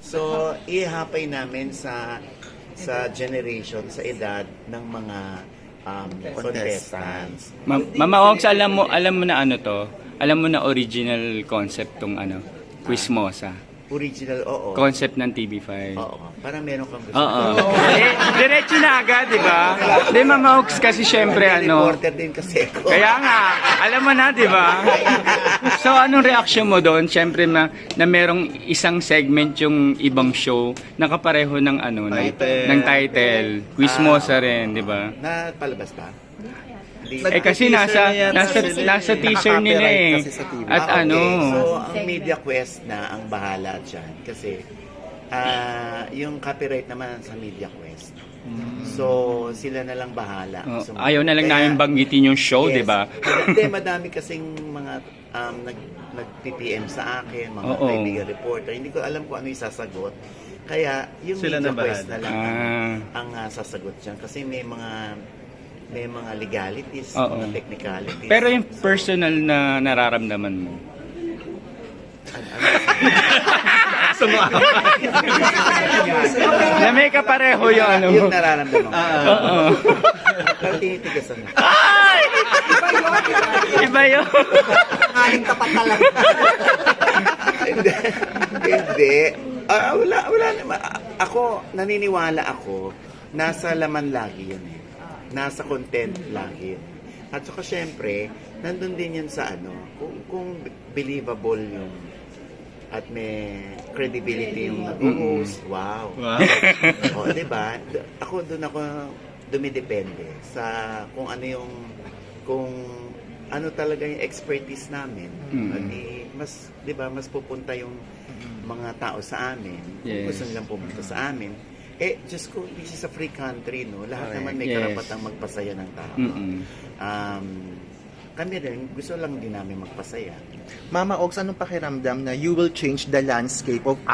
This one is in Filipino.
So, ihapay namin sa generation, sa edad ng mga contestants. Mama Ogs, alam mo na ano to? Alam mo na original concept tong ano, Quizmosa. Original, oo. Concept ng TV5. Oo. Parang meron kang gusto. Oo. Diretso na agad, di ba? Di, Mama Ogs, kasi syempre ano. Reporter din kasi ako. Kaya nga, alam mo na, di ba? So, anong reaction mo doon? Syempre na merong isang segment yung ibang show na kapareho ng ano, ng title. Quizmosa rin, di ba? Napalabas ba? Kasi nasa teaser nila eh. At ano. So, ang Media Quest na ang bahala dyan. Kasi, yung copyright naman sa Media Quest. So, sila na lang bahala. Ayaw na lang namin banggitin yung show, di ba? Hindi, madami kasing mga nag-PPM sa akin, mga kaibigan reporter. Hindi ko alam kung ano yung sasagot. Kaya, yung Media Quest na lang ang sasagot dyan. Kasi may mga legalities, mga technicalities. Pero yung personal na nararamdaman mo? Na may kapareho yung ano mo. Yung nararamdaman ko. Pero tinitigasan na. Ay! Iba yun. Aling tapat talaga. Hindi. Wala naman. Ako, naniniwala ako, nasa laman lagi yun eh. Nasa content lagi. At saka syempre, nandun din yan sa ano, kung believable yung at may credibility yung nag-host. Wow. O, diba? Doon ako dumidepende sa kung ano talaga yung expertise namin. Mas, diba, mas pupunta yung mga tao sa amin. Kung gusto nilang pumunta sa amin. Diyos ko, this is a free country, no? Lahat naman may karapatang magpasaya ng tao. Kami rin, gusto lang din namin magpasaya. Mama Ogs, anong pakiramdam na you will change the landscape of